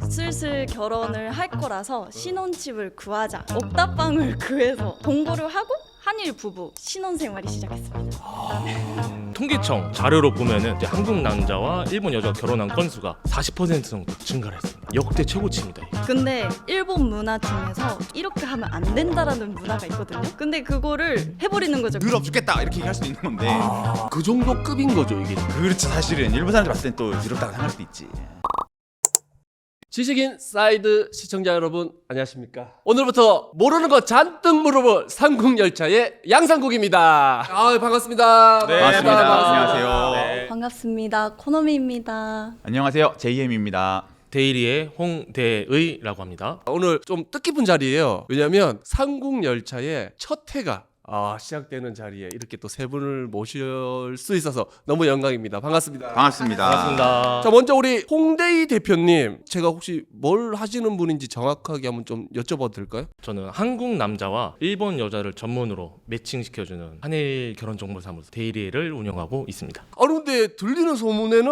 슬슬 결혼을 할 거라서 신혼집을 구하자. 옥탑방을 구해서 동거를 하고 한일 부부 신혼생활이 시작했습니다. 통계청 자료로 보면은 이제 한국 남자와 일본 여자가 결혼한 건수가 40% 정도 증가를 했습니다. 역대 최고치입니다. 이게. 근데 일본 문화 중에서 이렇게 하면 안 된다라는 문화가 있거든요. 근데 그거를 해버리는 거죠. 늘 없죽겠다 이렇게 얘기할 수도 있는 건데 그 정도 급인 거죠 이게. 그렇지 사실은 일본 사람들 봤을 땐 또 더럽다고 생각할 수도 있지. 지식인 사이드 시청자 여러분 안녕하십니까? 오늘부터 모르는 거 잔뜩 물어볼 삼국열차의 양상국입니다. 아 반갑습니다. 네, 반갑습니다. 안녕하세요. 네. 반갑습니다. 코노미입니다. 안녕하세요. JM입니다. 데일리의 홍대의라고 합니다. 오늘 좀 뜻깊은 자리예요. 왜냐하면 삼국열차의 첫 회가 시작되는 자리에 이렇게 또 세 분을 모실 수 있어서 너무 영광입니다. 반갑습니다. 반갑습니다. 반갑습니다. 자 먼저 우리 홍대희 대표님, 제가 혹시 뭘 하시는 분인지 정확하게 한번 좀 여쭤봐도 될까요? 저는 한국 남자와 일본 여자를 전문으로 매칭시켜주는 한일 결혼정보사무소 데일리를 운영하고 있습니다. 아니 근데 들리는 소문에는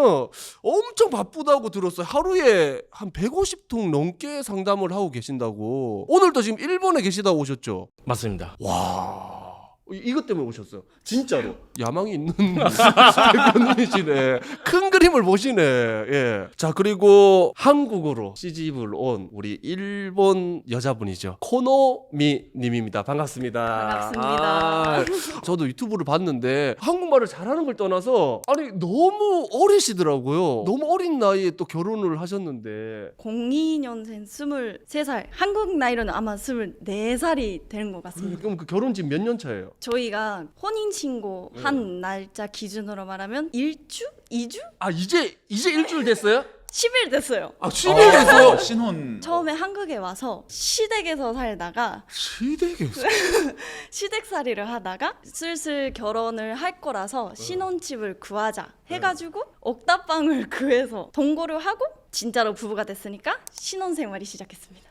엄청 바쁘다고 들었어요. 하루에 한 150통 넘게 상담을 하고 계신다고. 오늘도 지금 일본에 계시다고 오셨죠? 맞습니다. 와, 이것 때문에 오셨어요. 진짜로 야망이 있는 대표님이시네. 큰 그림을 보시네. 예. 자 그리고 한국으로 시집을 온 우리 일본 여자분이죠. 코노미님입니다. 반갑습니다. 반갑습니다. 저도 유튜브를 봤는데 한국말을 잘하는 걸 떠나서 아니 너무 어리시더라고요. 너무 어린 나이에 또 결혼을 하셨는데. 02년생 23살. 한국 나이로는 아마 24살이 되는 것 같습니다. 그럼 그 결혼 지금 몇 년 차예요? 저희가 혼인신고 한 날짜 기준으로 말하면 1주? 2주? 아 이제 일주일 됐어요? 10일 됐어요. 아 10일 됐어요. 신혼. 처음에 한국에 와서 시댁에서 살다가 시댁에서. 시댁살이를 하다가 슬슬 결혼을 할 거라서 신혼집을 구하자 해가지고 옥탑방을 구해서 동거를 하고 진짜로 부부가 됐으니까 신혼생활이 시작했습니다.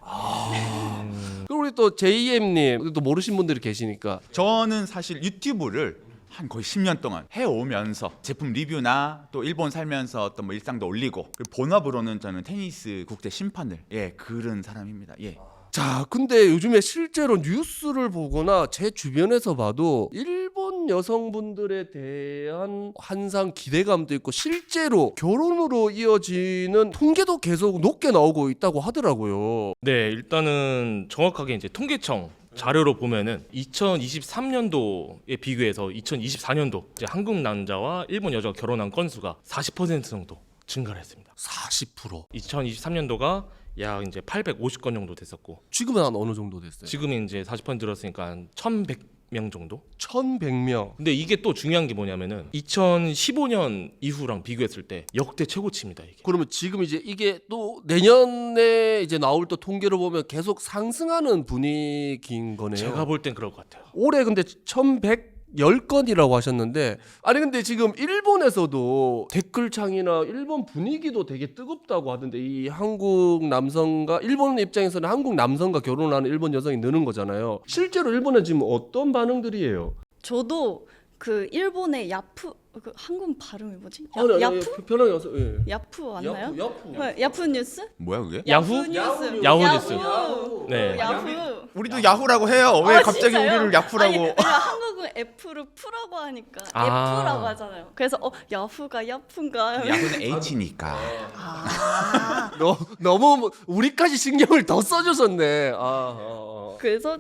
그리고 우리 또 JM님 또 모르신 분들이 계시니까. 저는 사실 유튜브를 한 거의 10년 동안 해오면서 제품 리뷰나 또 일본 살면서 어떤 뭐 일상도 올리고 그리고 본업으로는 저는 테니스 국제 심판을 그른 사람입니다. 예. 자 근데 요즘에 실제로 뉴스를 보거나 제 주변에서 봐도 일본 여성분들에 대한 환상 기대감도 있고 실제로 결혼으로 이어지는 통계도 계속 높게 나오고 있다고 하더라고요. 네, 일단은 정확하게 이제 통계청 자료로 보면은 2023년도에 비교해서 2024년도 이제 한국 남자와 일본 여자가 결혼한 건수가 40% 정도 증가를 했습니다. 40%. 2023년도가 약 이제 850건 정도 됐었고 지금은 한 어느 정도 됐어요? 지금은 이제 40% 들었으니까 한 1,100명 정도. 1100명. 근데 이게 또 중요한 게 뭐냐면은 2015년 이후랑 비교했을 때 역대 최고치입니다 이게. 그러면 지금 이제 이게 또 내년에 이제 나올 또 통계를 보면 계속 상승하는 분위기인 거네요. 제가 볼 땐 그럴 것 같아요. 올해 근데 1110건이라고 하셨는데 아니 근데 지금 일본에서도 댓글창이나 일본 분위기도 되게 뜨겁다고 하던데 이 한국 남성과 일본 입장에서는 한국 남성과 결혼하는 일본 여성이 느는 거잖아요. 실제로 일본은 지금 어떤 반응들이에요? 저도 그 일본의 야프 그 한국 발음이 뭐지? 야프? 편하게 와서 예. 야프 맞나요? 야프. 야프 뉴스? 뭐야 그게? 야후? 뉴스. 야후 뉴스. 야후. 네. 야후. 우리도 야후라고 해요. 왜 갑자기 진짜요? 우리를 야후라고? 아니, 왜냐면 한국은 F를 F라고 하니까 아. F라고 하잖아요. 그래서 야후가 야푼가? 야후는 H니까. 너무 우리까지 신경을 더 써주셨네. 그래서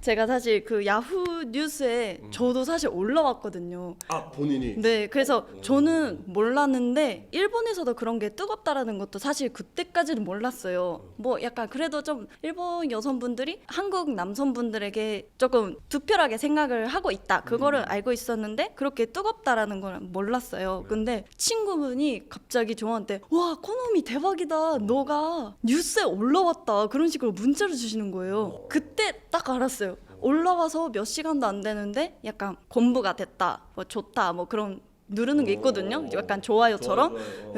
제가 사실 그 야후 뉴스에 저도 사실 올라왔거든요. 아 본인이. 네, 그래서 저는 몰랐는데 일본에서도 그런 게 뜨겁다라는 것도 사실 그때까지는 몰랐어요. 뭐 약간 그래도 좀 일본 여성분들이 한국 남성분들에게 조금 득별하게 생각을 하고 있다. 그거를 알고 있었는데 그렇게 뜨겁다라는 걸 몰랐어요. 근데 친구분이 갑자기 저한테 와, 코노미 대박이다. 너가 뉴스에 올라왔다. 그런 식으로 문자를 주시는 거예요. 그때 딱 알았어요. 올라와서 몇 시간도 안 되는데 약간 공부가 됐다, 뭐 좋다, 뭐 그런 누르는 게 있거든요. 약간 좋아요처럼.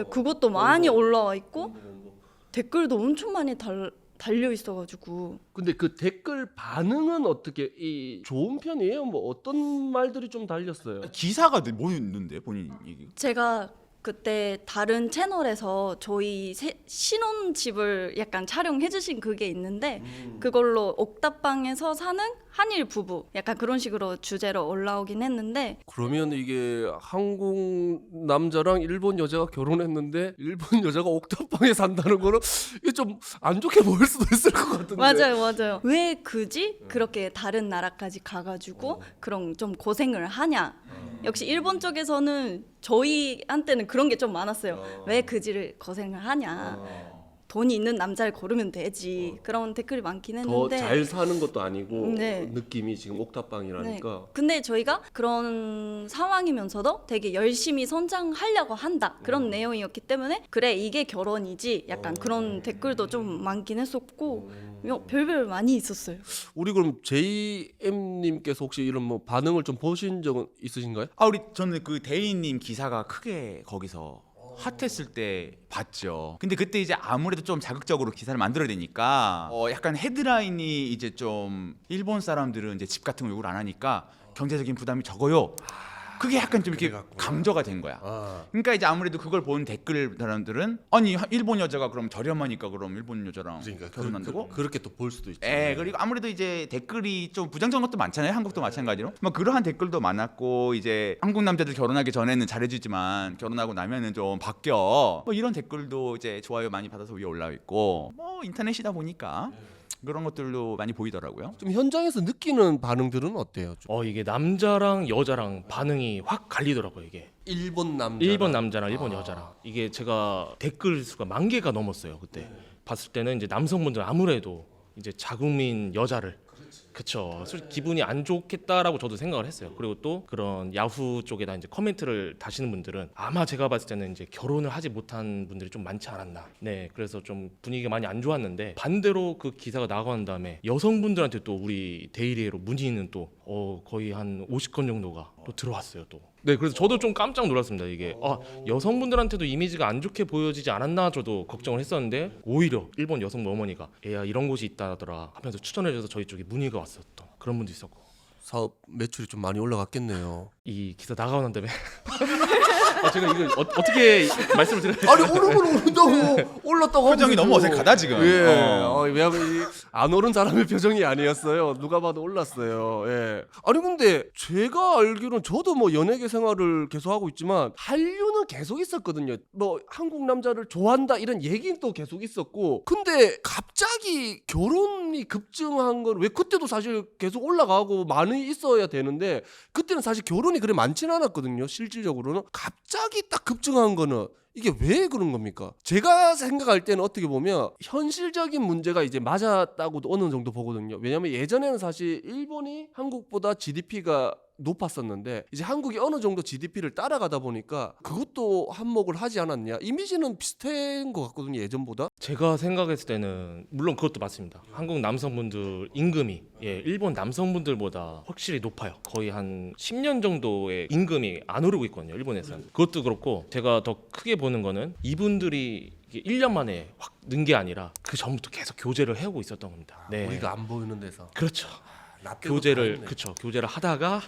그것도 많이 올라와 있고 댓글도 엄청 많이 달려 있어가지고. 근데 그 댓글 반응은 어떻게 좋은 편이에요? 뭐 어떤 말들이 좀 달렸어요? 기사가 뭐 있는데 본인 얘기? 제가 그때 다른 채널에서 저희 신혼집을 약간 촬영해 주신 그게 있는데 그걸로 옥탑방에서 사는 한일 부부 약간 그런 식으로 주제로 올라오긴 했는데 그러면 이게 한국 남자랑 일본 여자가 결혼했는데 일본 여자가 옥탑방에 산다는 거는 이게 좀 안 좋게 보일 수도 있을 것 같은데. 맞아요. 왜 굳이 그렇게 다른 나라까지 가가지고 그런 좀 고생을 하냐. 역시 일본 쪽에서는 저희한테는 그런 게 좀 많았어요. 왜 굳이 고생을 하냐. 돈이 있는 남자를 고르면 되지. 그런 댓글이 많긴 더 했는데 잘 사는 것도 아니고 네. 느낌이 지금 옥탑방이라니까. 네. 근데 저희가 그런 상황이면서도 되게 열심히 성장하려고 한다 그런 내용이었기 때문에 그래 이게 결혼이지 약간 그런 댓글도 좀 많긴 했었고 별별 많이 있었어요. 우리 그럼 JM님께서 혹시 이런 뭐 반응을 좀 보신 적은 있으신가요? 저는 그 대인님 기사가 크게 거기서 핫했을 때 봤죠. 근데 그때 이제 아무래도 좀 자극적으로 기사를 만들어야 되니까 약간 헤드라인이 이제 좀 일본 사람들은 이제 집 같은 거 요구를 안 하니까 경제적인 부담이 적어요. 그게 약간 좀 이렇게 강조가 된 거야. 그러니까 이제 아무래도 그걸 본 댓글 사람들은 아니 일본 여자가 그럼 저렴하니까 그럼 일본 여자랑 결혼한다고? 그렇게 또 볼 수도 있죠. 그리고 아무래도 이제 댓글이 좀 부정적인 것도 많잖아요. 한국도 마찬가지로. 뭐 그러한 댓글도 많았고 이제 한국 남자들 결혼하기 전에는 잘해주지만 결혼하고 나면은 좀 바뀌어. 뭐 이런 댓글도 이제 좋아요 많이 받아서 위에 올라와 있고 뭐 인터넷이다 보니까 그런 것들도 많이 보이더라고요. 좀 현장에서 느끼는 반응들은 어때요? 좀 이게 남자랑 여자랑 반응이 확 갈리더라고요. 이게 일본 남자, 일본 남자랑 일본 여자랑 이게 제가 댓글 수가 10,000개가 넘었어요. 그때 봤을 때는 이제 남성분들 아무래도 이제 자국민 여자를 그쵸. 솔직히 기분이 안 좋겠다라고 저도 생각을 했어요. 그리고 또 그런 야후 쪽에다 이제 코멘트를 다시는 분들은 아마 제가 봤을 때는 이제 결혼을 하지 못한 분들이 좀 많지 않았나. 네, 그래서 좀 분위기가 많이 안 좋았는데 반대로 그 기사가 나가고 난 다음에 여성분들한테 또 우리 데일리에로 문의는 또 거의 한 50건 정도가 또 들어왔어요. 또. 네, 그래서 저도 좀 깜짝 놀랐습니다. 이게 여성분들한테도 이미지가 안 좋게 보여지지 않았나 저도 걱정을 했었는데 오히려 일본 여성 어머니가 애야 이런 곳이 있다더라 하면서 추천해줘서 저희 쪽에 문의가 왔었던 그런 분도 있었고 사업 매출이 좀 많이 올라갔겠네요. 이 기사 나가고 난 다음에 제가 이걸 어떻게 말씀을 드려야 아니 오르면 오른다고 올랐다고 표정이 하면 너무 되죠. 어색하다 지금. 예. 왜냐면 안 오른 사람의 표정이 아니었어요. 누가 봐도 올랐어요. 예. 아니 근데 제가 알기로는 저도 뭐 연예계 생활을 계속 하고 있지만 한류는 계속 있었거든요. 뭐 한국 남자를 좋아한다 이런 얘기는 또 계속 있었고 근데 갑자기 결혼이 급증한 건 왜 그때도 사실 계속 올라가고 많이 있어야 되는데 그때는 사실 결혼이 그래 많지는 않았거든요. 실질적으로는 갑자기 딱 급증한 거는 이게 왜 그런 겁니까? 제가 생각할 때는 어떻게 보면 현실적인 문제가 이제 맞았다고도 어느 정도 보거든요. 왜냐면 예전에는 사실 일본이 한국보다 GDP가 높았었는데 이제 한국이 어느 정도 GDP를 따라가다 보니까 그것도 한몫을 하지 않았냐. 이미지는 비슷한 것 같거든요. 예전보다. 제가 생각했을 때는 물론 그것도 맞습니다. 한국 남성분들 임금이 일본 남성분들보다 확실히 높아요. 거의 한 10년 정도의 임금이 안 오르고 있거든요. 일본에서는. 그것도 그렇고 제가 더 크게 보는 거는 이분들이 이게 1년 만에 확 는 게 아니라 그 전부터 계속 교제를 해오고 있었던 겁니다. 네. 우리가 안 보이는 데서. 그렇죠. 나 빼고 다 교제를 했네. 그렇죠. 교제를 하다가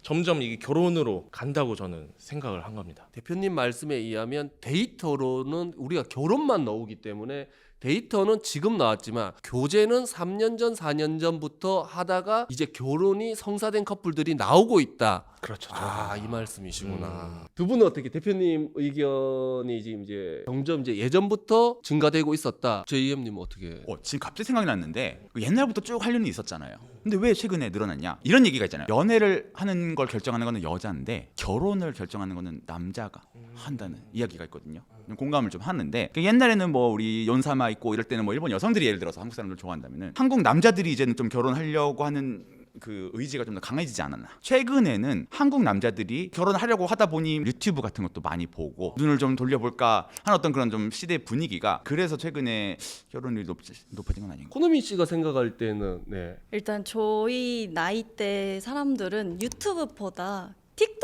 점점 이게 결혼으로 간다고 저는 생각을 한 겁니다. 대표님 말씀에 의하면 데이터로는 우리가 결혼만 나오기 때문에 데이터는 지금 나왔지만 교제는 3년 전, 4년 전부터 하다가 이제 결혼이 성사된 커플들이 나오고 있다. 그렇죠. 이 말씀이시구나. 두 분은 어떻게 대표님 의견이 지금 이제 점점 이제 예전부터 증가되고 있었다. JM님은 어떻게? 지금 갑자기 생각이 났는데 옛날부터 쭉 한류는 있었잖아요. 근데 왜 최근에 늘어났냐? 이런 얘기가 있잖아요. 연애를 하는 걸 결정하는 거는 여자인데 결혼을 결정하는 거는 남자가 한다는 이야기가 있거든요. 공감을 좀 하는데 옛날에는 뭐 우리 연사마 있고 이럴 때는 뭐 일본 여성들이 예를 들어서 한국 사람들 좋아한다면은 한국 남자들이 이제는 좀 결혼하려고 하는 그 의지가 좀 더 강해지지 않았나. 최근에는 한국 남자들이 결혼하려고 하다 보니 유튜브 같은 것도 많이 보고 눈을 좀 돌려볼까 하는 어떤 그런 좀 시대 분위기가 그래서 최근에 결혼율이 높아진 건 아닌가. 코노미 씨가 생각할 때는 일단 저희 나이대 사람들은 유튜브보다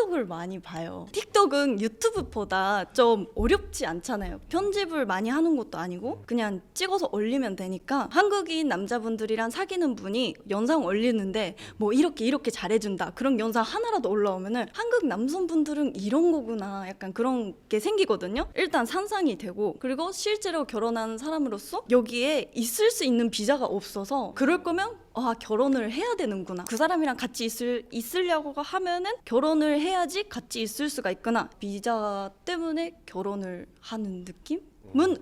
틱톡을 많이 봐요. 틱톡은 유튜브보다 좀 어렵지 않잖아요. 편집을 많이 하는 것도 아니고 그냥 찍어서 올리면 되니까 한국인 남자분들이랑 사귀는 분이 영상 올리는데 뭐 이렇게 잘해준다 그런 영상 하나라도 올라오면은 한국 남성분들은 이런 거구나 약간 그런 게 생기거든요. 일단 상상이 되고 그리고 실제로 결혼한 사람으로서 여기에 있을 수 있는 비자가 없어서 그럴 거면 결혼을 해야 되는구나. 그 사람이랑 같이 있으려고 하면은 결혼을 해야지 같이 있을 수가 있구나. 비자 때문에 결혼을 하는 느낌은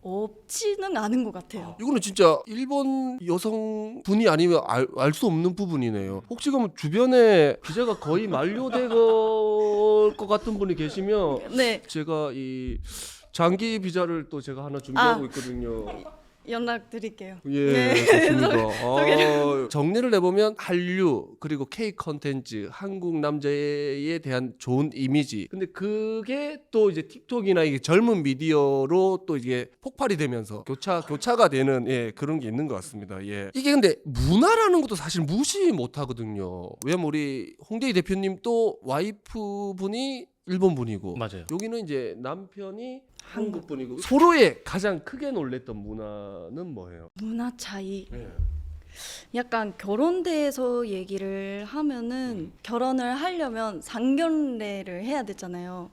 없지는 않은 것 같아요. 이거는 진짜 일본 여성분이 아니면 알 수 없는 부분이네요. 혹시 그럼 주변에 비자가 거의 만료될 것 같은 분이 계시면 네, 제가 이 장기 비자를 또 제가 하나 준비하고 있거든요. 연락 드릴게요. 예, 네. 좋습니다. 정리를 해보면 한류 그리고 K 컨텐츠 한국 남자에 대한 좋은 이미지. 근데 그게 또 이제 틱톡이나 이게 젊은 미디어로 또 이게 폭발이 되면서 교차가 되는 그런 게 있는 것 같습니다. 예. 이게 근데 문화라는 것도 사실 무시 못 하거든요. 왜냐면 우리 홍대희 대표님 또 와이프 분이 일본 분이고 맞아요. 여기는 이제 남편이 한국 분이고 서로의 가장 크게 놀랬던 문화는 뭐예요? 문화 차이. 네. 약간 결혼대에서 얘기를 하면은 결혼을 하려면 상견례를 해야 되잖아요.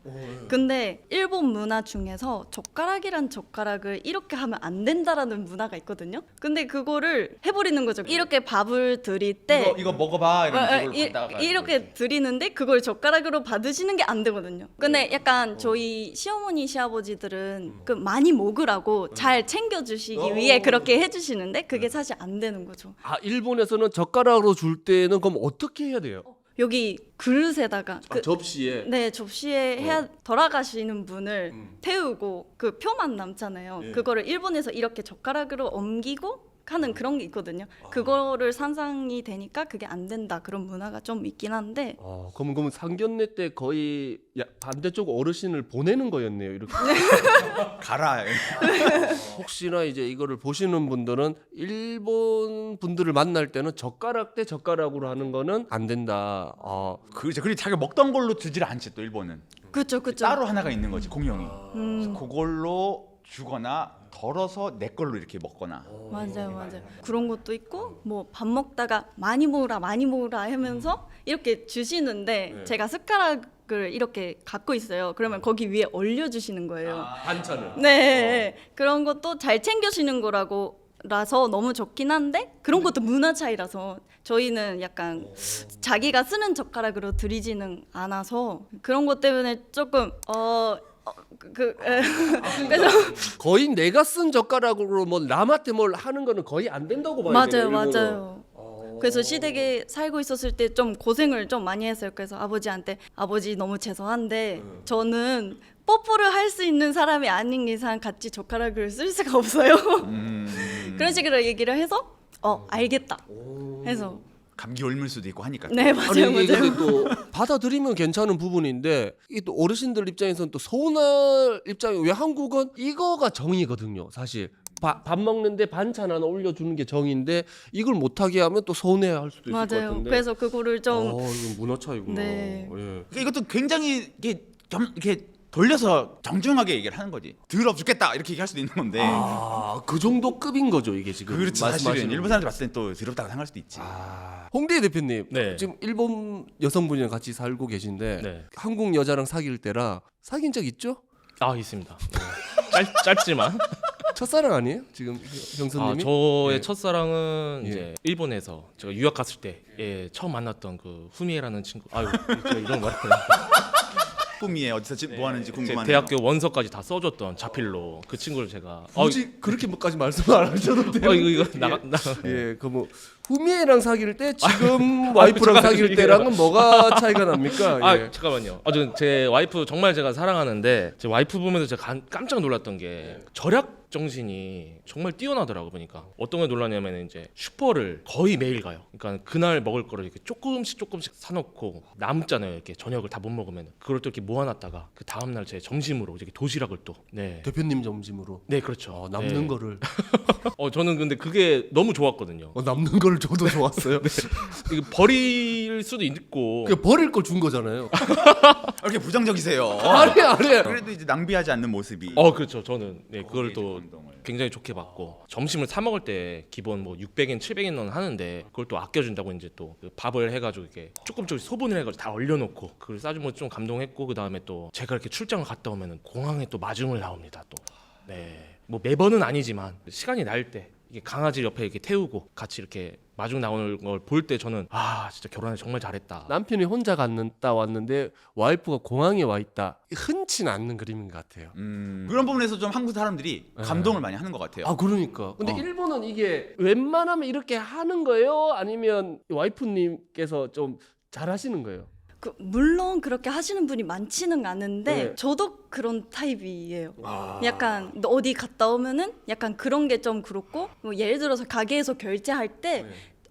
근데 일본 문화 중에서 젓가락이란 젓가락을 이렇게 하면 안 된다라는 문화가 있거든요. 근데 그거를 해버리는 거죠. 이렇게 밥을 드릴 때 이거 먹어봐 이러면 이걸 받다가 이렇게 드리는데 그걸 젓가락으로 받으시는 게 안 되거든요. 근데 약간 저희 시어머니 시아버지들은 그 많이 먹으라고 잘 챙겨주시기 위해 그렇게 해주시는데 그게 사실 안 되는 거죠. 아 일본에서는 젓가락으로 줄 때는 그럼 어떻게 해야 돼요? 여기 그릇에다가 접시에. 네 접시에 해야 돌아가시는 분을 태우고 그 표만 남잖아요. 예. 그거를 일본에서 이렇게 젓가락으로 옮기고 하는 그런 게 있거든요. 그거를 상상이 되니까 그게 안 된다 그런 문화가 좀 있긴 한데 그럼 상견례 때 거의 반대쪽 어르신을 보내는 거였네요. 이렇게. 가라. 혹시나 이제 이거를 보시는 분들은 일본 분들을 만날 때는 젓가락 대 젓가락으로 하는 거는 안 된다. 그렇죠. 그리고 자기가 먹던 걸로 주질 않지 또 일본은. 그렇죠. 따로 하나가 있는 거지 공용이. 음. 그걸로 주거나 덜어서 내 걸로 이렇게 먹거나. 맞아요. 그런 것도 있고 뭐 밥 먹다가 많이 먹으라 하면서 이렇게 주시는데 제가 숟가락을 이렇게 갖고 있어요. 그러면 거기 위에 올려주시는 거예요. 반찬을. 네, 그런 것도 잘 챙겨주시는 거라서 너무 좋긴 한데 그런 것도 문화 차이라서 저희는 약간 자기가 쓰는 젓가락으로 드리지는 않아서 그런 것 때문에 조금 그래서 거의 내가 쓴 젓가락으로 뭐 남한테 뭘 하는 거는 거의 안 된다고 봐야 돼요. 맞아요. 그래서 시댁에 살고 있었을 때 좀 고생을 좀 많이 했어요. 그래서 아버지한테 아버지 너무 죄송한데 저는 뽀뽀를 할 수 있는 사람이 아닌 이상 같이 젓가락을 쓸 수가 없어요. 그런 식으로 얘기를 해서 알겠다 해서 감기 옮을 수도 있고 하니까. 네 맞아요. 이게 근데 또 받아들이면 괜찮은 부분인데 이게 또 어르신들 입장에서는 또 서운할 입장이 왜 한국은 이거가 정이거든요. 사실 밥 먹는데 반찬 하나 올려주는 게 정인데 이걸 못하게 하면 또 서운해할 수도 있을 것 맞아요. 같은데. 그래서 그거를 좀 이건 문화 차이구나. 네. 예. 그러니까 이것도 굉장히 이렇게 돌려서 정중하게 얘기를 하는 거지. 더러 죽겠다 이렇게 얘기할 수도 있는 건데. 그 정도 급인 거죠 이게 지금. 그렇지. 말씀하시는 사실은 일본 거. 사람들 봤을 땐 또 더럽다고 생각할 수도 있지. 홍대희 대표님 네. 지금 일본 여성분이랑 같이 살고 계신데 네. 한국 여자랑 사귈 때라 사귄 적 있죠? 있습니다. 네. 짧지만. 첫사랑 아니에요? 지금 형수님이? 저의 예. 첫사랑은 예. 이제 일본에서 제가 유학 갔을 때 처음 만났던 그 후미에라는 친구. 제가 이런 말 꿈이에 어디서 뭐 하는지 제 궁금하네요. 대학교 원서까지 다 써줬던 자필로 그 친구를 제가 굳이 그렇게까지 말씀 안 하셔도 돼요. 이거 나가 예, 그 뭐 후미애랑 사귈 때 지금 와이프랑 사귈 때랑은 뭐가 차이가 납니까? 예. 잠깐만요. 제 와이프 정말 제가 사랑하는데 제 와이프 보면서 제가 깜짝 놀랐던 게 절약 정신이 정말 뛰어나더라고 보니까. 어떤 게 놀라냐면 이제 슈퍼를 거의 매일 가요. 그러니까 그날 먹을 거를 이렇게 조금씩 사놓고 남잖아요. 이렇게 저녁을 다 못 먹으면 그걸 또 이렇게 모아놨다가 그 다음 날 제 점심으로 이렇게 도시락을 또 대표님 점심으로 네 그렇죠. 남는 네. 거를 저는 근데 그게 너무 좋았거든요. 남는 걸 줘도 좋았어요. 이거 버릴 수도 있고 그 버릴 걸 준 거잖아요. 이렇게 부정적이세요. 아니. 그래도 이제 낭비하지 않는 모습이. 그렇죠. 저는 그걸 또 굉장히 좋게 봤고 점심을 사 먹을 때 기본 뭐 600엔, 700엔은 하는데 그걸 또 아껴준다고 이제 또그 밥을 해가지고 이렇게 조금씩 소분을 해가지고 다 얼려놓고 그걸 싸주면 좀 감동했고 그 다음에 또 제가 이렇게 출장을 갔다 오면은 공항에 또 마중을 나옵니다. 또 뭐 매번은 아니지만 시간이 날 때 이게 강아지 옆에 이렇게 태우고 같이 이렇게 마중 나오는 걸 볼 때 저는 진짜 결혼을 정말 잘했다. 남편이 혼자 갔다 왔는데 와이프가 공항에 와 있다. 흔치는 않는 그림인 것 같아요. 그런 부분에서 좀 한국 사람들이 감동을 많이 하는 것 같아요. 그러니까. 근데 일본은 이게 웬만하면 이렇게 하는 거예요? 아니면 와이프님께서 좀 잘하시는 거예요? 물론 그렇게 하시는 분이 많지는 않은데 네. 저도 그런 타입이에요. 약간 어디 갔다 오면은 약간 그런 게 좀 그렇고 뭐 예를 들어서 가게에서 결제할 때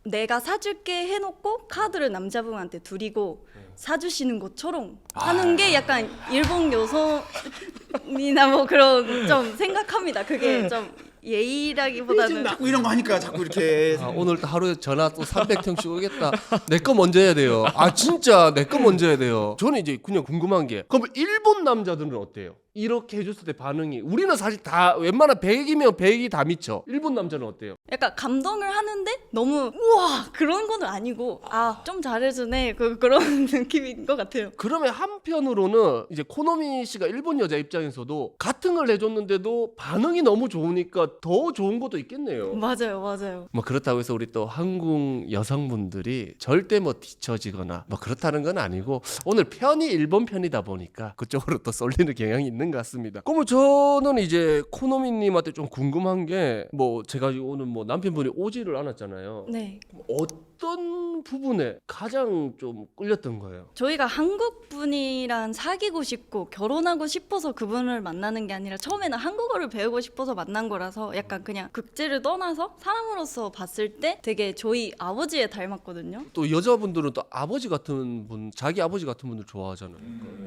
내가 사줄게 해놓고 카드를 남자분한테 드리고 사주시는 것처럼 하는 게 약간 일본 여성이나 뭐 그런 좀 생각합니다. 그게 좀 예의라기보다는 자꾸 이런 거 하니까 자꾸 이렇게 오늘 또 하루에 전화 또 300통씩 오겠다. 내 거 먼저 해야 돼요. 진짜 내 거 먼저 해야 돼요. 저는 이제 그냥 궁금한 게 그럼 일본 남자들은 어때요? 이렇게 해줬을 때 반응이 우리는 사실 다 웬만한 100이면 100이 다 미쳐. 일본 남자는 어때요? 약간 감동을 하는데 너무 우와 그런 건 아니고 좀 잘해주네 그런 느낌인 것 같아요. 그러면 한편으로는 이제 코노미 씨가 일본 여자 입장에서도 같은 걸 해줬는데도 반응이 너무 좋으니까 더 좋은 것도 있겠네요. 맞아요. 뭐 그렇다고 해서 우리 또 한국 여성분들이 절대 뭐 뒤처지거나 뭐 그렇다는 건 아니고 오늘 편이 일본 편이다 보니까 그쪽으로 또 쏠리는 경향이 있는 것 같습니다. 그러면 저는 이제 코노미님한테 좀 궁금한 게 뭐 제가 오늘 뭐 남편분이 오지를 않았잖아요. 네. 어떤 부분에 가장 좀 끌렸던 거예요? 저희가 한국 분이랑 사귀고 싶고 결혼하고 싶어서 그분을 만나는 게 아니라 처음에는 한국어를 배우고 싶어서 만난 거라서 약간 그냥 극제를 떠나서 사람으로서 봤을 때 되게 저희 아버지에 닮았거든요. 또 여자분들은 또 아버지 같은 분, 자기 아버지 같은 분들 좋아하잖아요.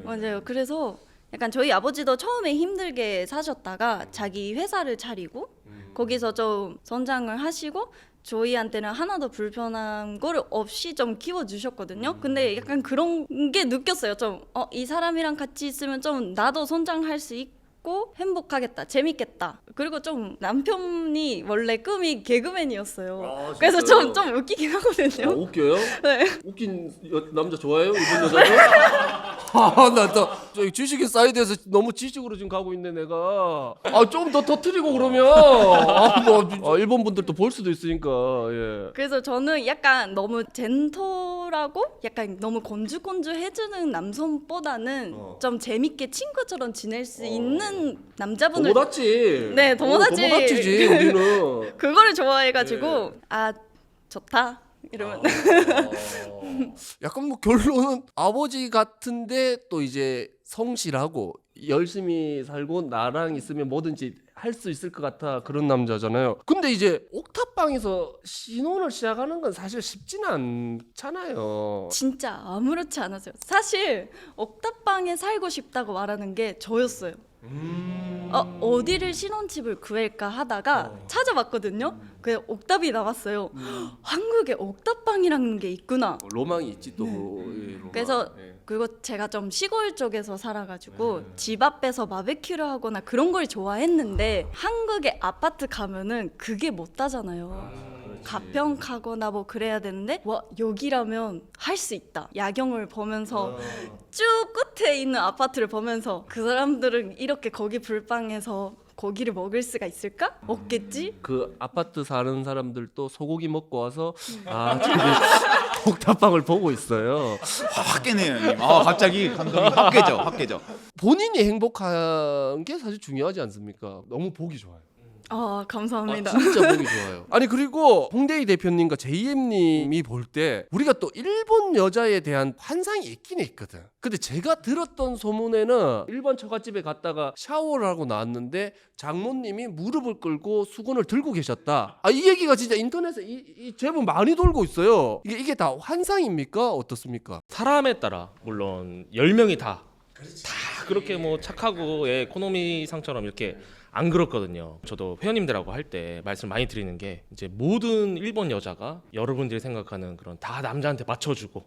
맞아요. 그래서 약간 저희 아버지도 처음에 힘들게 사셨다가 자기 회사를 차리고 거기서 좀 성장을 하시고 저희한테는 하나도 불편한 거를 없이 좀 키워주셨거든요. 근데 약간 그런 게 느꼈어요. 좀 이 사람이랑 같이 있으면 좀 나도 성장할 수 있고 행복하겠다, 재밌겠다. 그리고 좀 남편이 원래 꿈이 개그맨이었어요. 그래서 좀 웃기긴 하거든요. 웃겨요? 네. 웃긴 남자 좋아해요? 일본 여자도? 나또 저기 지식인 사이드에서 너무 지식으로 지금 가고 있네 내가. 좀 더 터트리고 그러면 일본 분들도 볼 수도 있으니까. 예. 그래서 저는 약간 너무 젠틀하고 약간 너무 건주건주해주는 남성보다는 좀 재밌게 친구처럼 지낼 수 있는 남자분을 도모다치. 네, 도모다치. 도모다치지 우리는. 그거를 좋아해가지고 좋다 이러면 약간 뭐 결론은 아버지 같은데 또 이제 성실하고 열심히 살고 나랑 있으면 뭐든지 할 수 있을 것 같아 그런 남자잖아요. 근데 이제 옥탑방에서 신혼을 시작하는 건 사실 쉽지는 않잖아요. 진짜 아무렇지 않았어요. 사실 옥탑방에 살고 싶다고 말하는 게 저였어요. 어디를 신혼집을 구할까 하다가 찾아봤거든요. 그 옥탑이 나왔어요. 한국에 옥탑방이라는 게 있구나. 로망이 있지 또. 예, 로망. 그래서 그리고 제가 좀 시골 쪽에서 살아가지고 집 앞에서 바베큐를 하거나 그런 걸 좋아했는데 한국의 아파트 가면은 그게 못 하잖아요. 가평가거나 뭐 그래야 되는데 여기라면 할 수 있다. 야경을 보면서 쭉 끝에 있는 아파트를 보면서 그 사람들은 이렇게 거기 불방에서 고기를 먹을 수가 있을까? 없겠지? 그 아파트 사는 사람들도 소고기 먹고 와서 저기 옥탑방을 보고 있어요. 확 깨네요, 형님. 갑자기 감동이 확 깨져. 본인이 행복한 게 사실 중요하지 않습니까? 너무 보기 좋아요. 감사합니다. 진짜 보기 좋아요. 아니 그리고 홍대희 대표님과 JM님이 볼 때 우리가 또 일본 여자에 대한 환상이 있긴 있거든. 근데 제가 들었던 소문에는 일본 처갓집에 갔다가 샤워를 하고 나왔는데 장모님이 무릎을 꿇고 수건을 들고 계셨다. 이 얘기가 진짜 인터넷에 이 제법 많이 돌고 있어요. 이게 다 환상입니까? 어떻습니까? 사람에 따라 물론 10명이 다 그렇게 뭐 착하고 코노미 상처럼 이렇게 안 그렇거든요. 저도 회원님들하고 할 때 말씀 많이 드리는 게 이제 모든 일본 여자가 여러분들이 생각하는 그런 다 남자한테 맞춰주고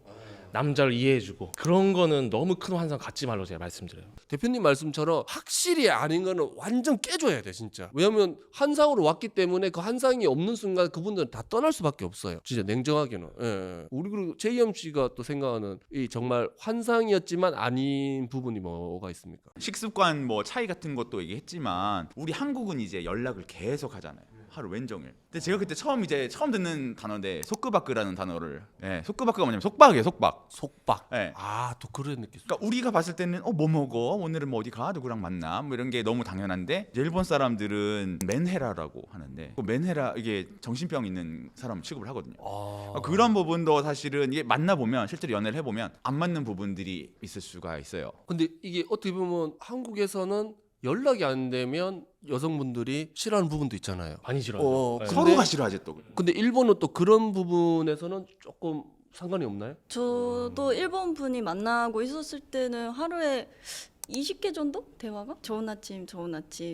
남자를 이해해주고 그런 거는 너무 큰 환상 갖지 말라고 제가 말씀드려요. 대표님 말씀처럼 확실히 아닌 거는 완전 깨줘야 돼 진짜. 왜냐면 한상으로 왔기 때문에 그 한상이 없는 순간 그분들은 다 떠날 수밖에 없어요. 진짜 냉정하게는. 예. 우리 그리고 제이엄 씨가 또 생각하는 이 정말 환상이었지만 아닌 부분이 뭐가 있습니까? 식습관 뭐 차이 같은 것도 얘기했지만 우리 한국은 이제 연락을 계속 하잖아요. 하루 왼종일. 근데 제가 그때 처음 듣는 단어인데 소크바크라는 단어를 소크바크가 뭐냐면 속박이에요. 속박. 속박. 예. 아, 또 그런 느낌. 그러니까 우리가 봤을 때는 뭐 먹어? 오늘은 뭐 어디 가? 누구랑 만나? 뭐 이런 게 너무 당연한데 이제 일본 사람들은 맨헤라라고 하는데 그 맨헤라 이게 정신병 있는 사람 취급을 하거든요. 그런 부분도 사실은 이게 만나 보면 실제로 연애를 해보면 안 맞는 부분들이 있을 수가 있어요. 근데 이게 어떻게 보면 한국에서는 연락이 안 되면 여성분들이 싫어하는 부분도 있잖아요. 많이 싫어요. 네. 서로가 싫어하지 또. 근데 일본은 또 그런 부분에서는 조금 상관이 없나요? 저도 일본 분이 만나고 있었을 때는 하루에 20개 정도 대화가 좋은 아침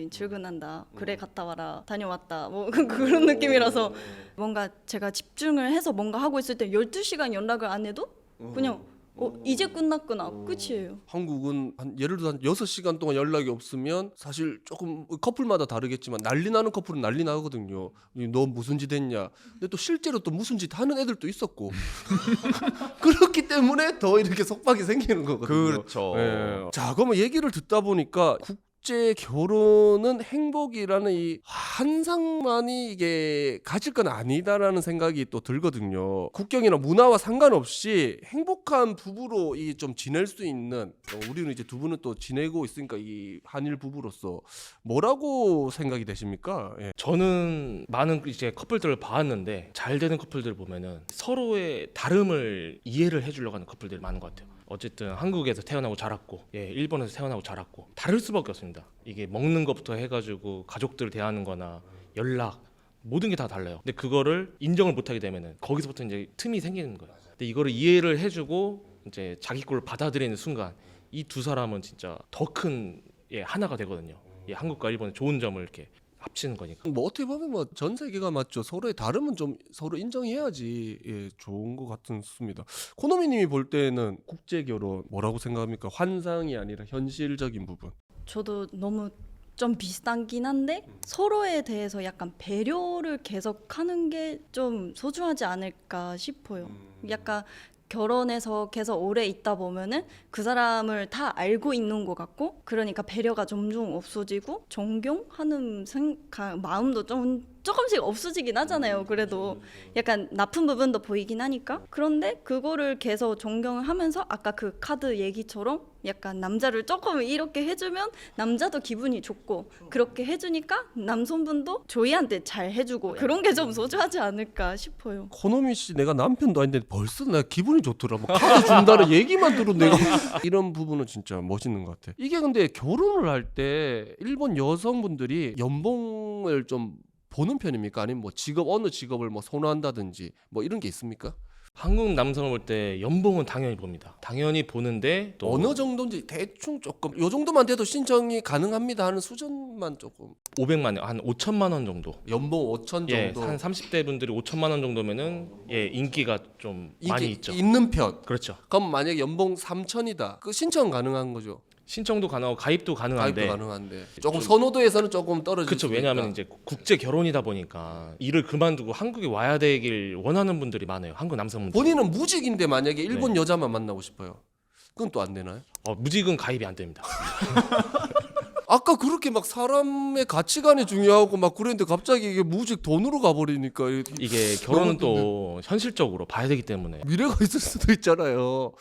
출근한다 그래 갔다 와라 다녀왔다 뭐 그런 느낌이라서 뭔가 제가 집중을 해서 뭔가 하고 있을 때 12시간 연락을 안 해도 그냥 이제 끝났구나 끝이에요. 한국은 예를 들어 한 6시간 동안 연락이 없으면 사실 조금 커플마다 다르겠지만 난리 나는 커플은 난리 나거든요. 너 무슨 짓 했냐. 근데 또 실제로 또 무슨 짓 하는 애들도 있었고 그렇기 때문에 더 이렇게 속박이 생기는 거거든요. 그렇죠. 예. 자, 그러면 얘기를 듣다 보니까 국제 결혼은 행복이라는 이 환상만이 이게 가질 건 아니다라는 생각이 또 들거든요. 국경이나 문화와 상관없이 행복한 부부로 이 좀 지낼 수 있는 우리는 이제 두 분은 또 지내고 있으니까 이 한일 부부로서 뭐라고 생각이 되십니까? 예. 저는 많은 이제 커플들을 봐왔는데 잘 되는 커플들 보면은 서로의 다름을 이해를 해주려고 하는 커플들이 많은 것 같아요. 어쨌든 한국에서 태어나고 자랐고 일본에서 태어나고 자랐고 다를 수밖에 없습니다. 이게 먹는 것부터 해가지고 가족들을 대하는 거나 연락 모든 게 다 달라요. 근데 그거를 인정을 못하게 되면은 거기서부터 이제 틈이 생기는 거예요. 근데 이거를 이해를 해주고 이제 자기 꼴을 받아들이는 순간 이 두 사람은 진짜 더 큰 하나가 되거든요. 한국과 일본의 좋은 점을 이렇게 합치는 거니까. 뭐 어떻게 보면 뭐 전 세계가 맞죠. 서로의 다름은 좀 서로 인정해야지 좋은 것 같습니다. 코노미님이 볼 때는 국제 결혼 뭐라고 생각합니까? 환상이 아니라 현실적인 부분. 저도 너무 좀 비슷하긴 한데 서로에 대해서 약간 배려를 계속하는 게 좀 소중하지 않을까 싶어요. 약간 결혼해서 계속 오래 있다 보면은 그 사람을 다 알고 있는 것 같고 그러니까 배려가 점점 없어지고 존경하는 마음도 좀 조금씩 없어지긴 하잖아요. 그래도 약간 나쁜 부분도 보이긴 하니까 그런데 그거를 계속 존경을 하면서 아까 그 카드 얘기처럼 약간 남자를 조금 이렇게 해주면 남자도 기분이 좋고 그렇게 해주니까 남성분도 조이한테 잘 해주고 그런 게 좀 소중하지 않을까 싶어요. 코노미 씨 내가 남편도 아닌데 벌써 내가 기분이 좋더라. 뭐 카드 준다는 얘기만 들어도 내가 이런 부분은 진짜 멋있는 것 같아. 이게 근데 결혼을 할 때 일본 여성분들이 연봉을 좀 보는 편입니까? 아니면 뭐 어느 직업을 뭐 선호한다든지 뭐 이런 게 있습니까? 한국 남성을 볼 때 연봉은 당연히 봅니다. 당연히 보는데 또 어느 정도인지 대충 조금 요 정도만 돼도 신청이 가능합니다 하는 수준만 조금 500만 원, 한 5천만 원 정도. 연봉 5천 정도 한 30대 분들이 5천만 원 정도면은 인기가 좀 많이 있죠. 있는 편. 그렇죠. 그럼 만약에 연봉 3천이다. 그 신청 가능한 거죠. 신청도 가능하고 가입도 가능한데. 가입도 가능한데 조금 선호도에서는 조금 떨어질 그렇죠. 수 왜냐하면 있다. 이제 국제 결혼이다 보니까 일을 그만두고 한국에 와야 되길 원하는 분들이 많아요. 한국 남성분들. 본인은 무직인데 만약에 일본 네. 여자만 만나고 싶어요. 그건 또 안 되나요? 무직은 가입이 안 됩니다. 아까 그렇게 막 사람의 가치관이 중요하고 막 그랬는데 갑자기 이게 무직 돈으로 가버리니까 이게 결혼은 또 현실적으로 봐야 되기 때문에. 미래가 있을 수도 있잖아요.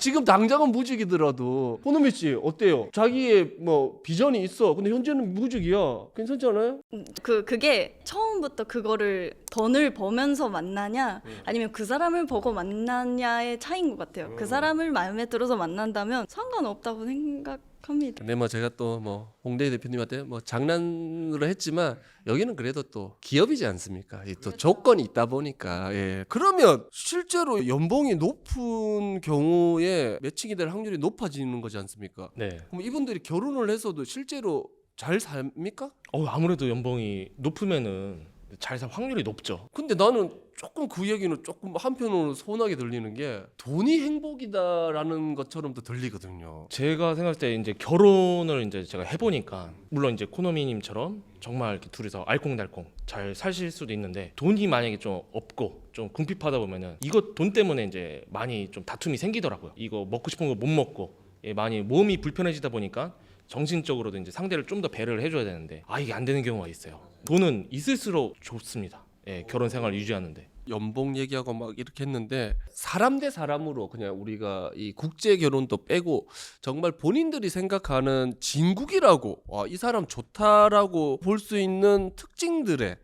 지금 당장은 무직이더라도 호노미 씨 어때요? 자기의 뭐 비전이 있어. 근데 현재는 무직이야. 괜찮지 않아요? 그게 처음부터 그거를 돈을 벌면서 만나냐 아니면 그 사람을 보고 만나냐의 차이인 것 같아요. 그 사람을 마음에 들어서 만난다면 상관없다고 생각합니다. 네, 뭐 제가 또 뭐 홍대 대표님한테 뭐 장난으로 했지만 여기는 그래도 또 기업이지 않습니까? 또 조건이 있다 보니까 그러면 실제로 연봉이 높은 경우에 매칭이 될 확률이 높아지는 거지 않습니까? 네. 그럼 이분들이 결혼을 해서도 실제로 잘 삽니까? 아무래도 연봉이 높으면은 잘 살 확률이 높죠. 근데 나는 조금 그 얘기는 조금 한편으로 서운하게 들리는 게 돈이 행복이다라는 것처럼도 들리거든요. 제가 생각할 때 이제 결혼을 이제 제가 해보니까 물론 이제 코노미님처럼 정말 이렇게 둘이서 알콩달콩 잘 사실 수도 있는데 돈이 만약에 좀 없고 좀 궁핍하다 보면은 이거 돈 때문에 이제 많이 좀 다툼이 생기더라고요. 이거 먹고 싶은 거 못 먹고 많이 몸이 불편해지다 보니까 정신적으로도 이제 상대를 좀 더 배려를 해줘야 되는데 이게 안 되는 경우가 있어요. 돈은 있을수록 좋습니다. 결혼 생활 유지하는데. 연봉 얘기하고 막 이렇게 했는데 사람 대 사람으로 그냥 우리가 이 국제 결혼도 빼고 정말 본인들이 생각하는 진국이라고 이 사람 좋다라고 볼 수 있는 특징들에는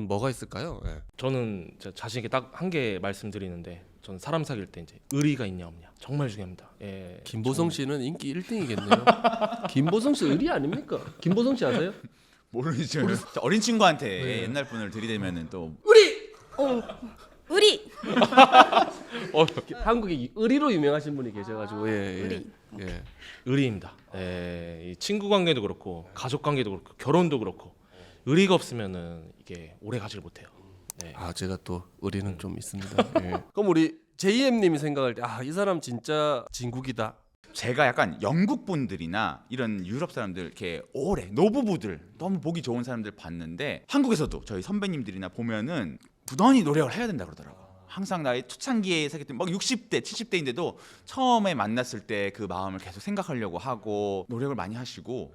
뭐가 있을까요? 예. 저는 자신 있게 딱 한 개 말씀드리는데 저는 사람 사귈 때 이제 의리가 있냐 없냐 정말 중요합니다. 김보성 씨는 인기 1등이겠네요. 김보성 씨 의리 아닙니까? 김보성 씨 아세요? 모르죠. 어린 친구한테 옛날 분을 들이대면은 또 우리 한국에 의리로 유명하신 분이 계셔가지고 의리. 의리입니다. 이 친구 관계도 그렇고 가족 관계도 그렇고 결혼도 그렇고 의리가 없으면은 이게 오래 가지를 못해요. 제가 또 의리는 좀 있습니다. 그럼 우리 JM님이 생각할 때 이 사람 진짜 진국이다. 제가 약간 영국 분들이나 이런 유럽 사람들 이렇게 오래 노부부들 너무 보기 좋은 사람들 봤는데 한국에서도 저희 선배님들이나 보면은 부단히 노력을 해야 된다 그러더라고요. 항상 나의 초창기에 사귈 때 막 60대, 70대인데도 처음에 만났을 때 그 마음을 계속 생각하려고 하고 노력을 많이 하시고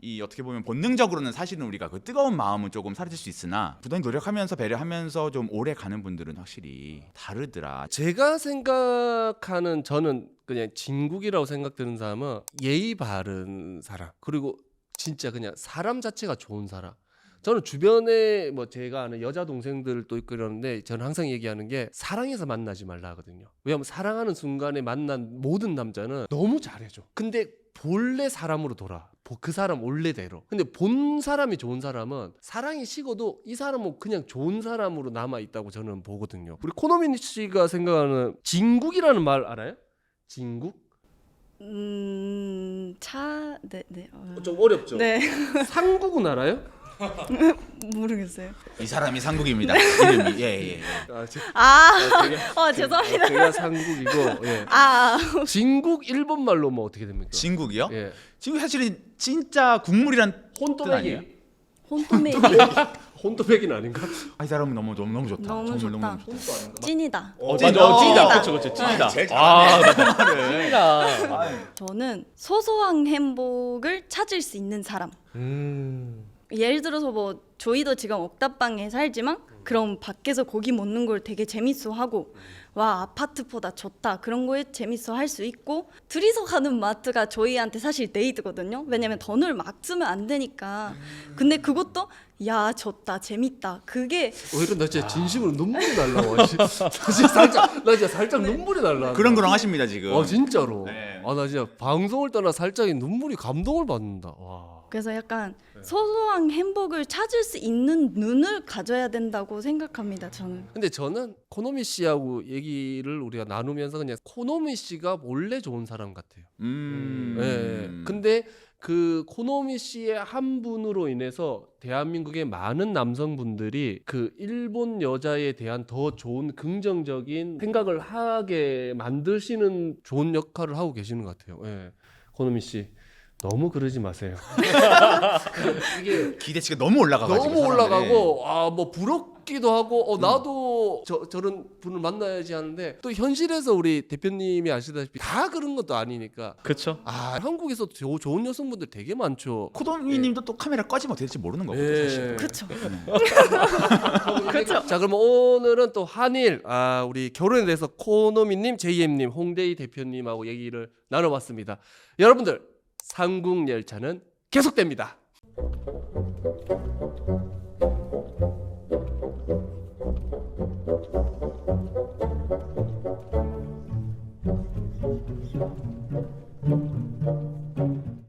이 어떻게 보면 본능적으로는 사실은 우리가 그 뜨거운 마음은 조금 사라질 수 있으나 부단히 노력하면서 배려하면서 좀 오래 가는 분들은 확실히 다르더라. 제가 생각하는 저는 그냥 진국이라고 생각되는 사람은 예의 바른 사람 그리고 진짜 그냥 사람 자체가 좋은 사람. 저는 주변에 뭐 제가 아는 여자 동생들도 있고 이러는데 저는 항상 얘기하는 게 사랑해서 만나지 말라 하거든요. 왜냐하면 사랑하는 순간에 만난 모든 남자는 너무 잘해줘. 근데 본래 사람으로 돌아. 그 사람 원래대로. 근데 본 사람이 좋은 사람은 사랑이 식어도 이 사람은 그냥 좋은 사람으로 남아 있다고 저는 보거든요. 우리 코노미 씨가 생각하는 진국이라는 말 알아요? 진국? 네. 좀 어렵죠. 네. 상국은 알아요? 모르겠어요. 이 사람이 상국입니다. 이름이 죄송합니다. 제가 상국이고 진국 일본 말로 뭐 어떻게 됩니까? 진국이요? 예. 진국 사실은 진짜 국물이란 뜻 아니에요? 혼또배기. 혼토메기. 혼또배기는 아닌가? 이 사람은 너무 좋다. 너무 정말 좋다. 너무 좋다. 찐이다. 찐이다. 그렇죠. 찐이다. 제일 잘하네. 찐이다. 저는 소소한 행복을 찾을 수 있는 사람. 예를 들어서 뭐 저희도 지금 옥탑방에 살지만 그럼 밖에서 고기 먹는 걸 되게 재밌어하고 와 아파트보다 좋다 그런 거에 재밌어 할 수 있고 둘이서 가는 마트가 저희한테 사실 데이트거든요. 왜냐면 돈을 막 쓰면 안 되니까. 근데 그것도 야 좋다 재밌다 그게 오히려 나 진짜 진심으로 눈물이 날라와. 사실 나 진짜 살짝 눈물이 날라. 그렁그렁하십니다 지금. 진짜로. 네. 나 진짜 방송을 떠나 살짝 눈물이 감동을 받는다. 와. 그래서 약간 소소한 행복을 찾을 수 있는 눈을 가져야 된다고 생각합니다. 저는. 근데 저는 코노미 씨하고 얘기를 우리가 나누면서 그냥 코노미 씨가 원래 좋은 사람 같아요. 근데 그 코노미 씨의 한 분으로 인해서 대한민국의 많은 남성분들이 그 일본 여자에 대한 더 좋은 긍정적인 생각을 하게 만드시는 좋은 역할을 하고 계시는 것 같아요. 코노미 씨 너무 그러지 마세요. 이게 기대치가 너무 올라가가지고 너무 올라가고 뭐 부럽기도 하고 나도 저런 분을 만나야지 하는데 또 현실에서 우리 대표님이 아시다시피 다 그런 것도 아니니까 그렇죠. 한국에서 좋은 여성분들 되게 많죠. 코도미님도 또 카메라 꺼지면 어떻게 될지 모르는 거거든요. 사실. 그렇죠. 자 그럼 오늘은 또 한일 우리 결혼에 대해서 코노미님, JM님, 홍대희 대표님하고 얘기를 나눠봤습니다. 여러분들 상국열차는 계속됩니다.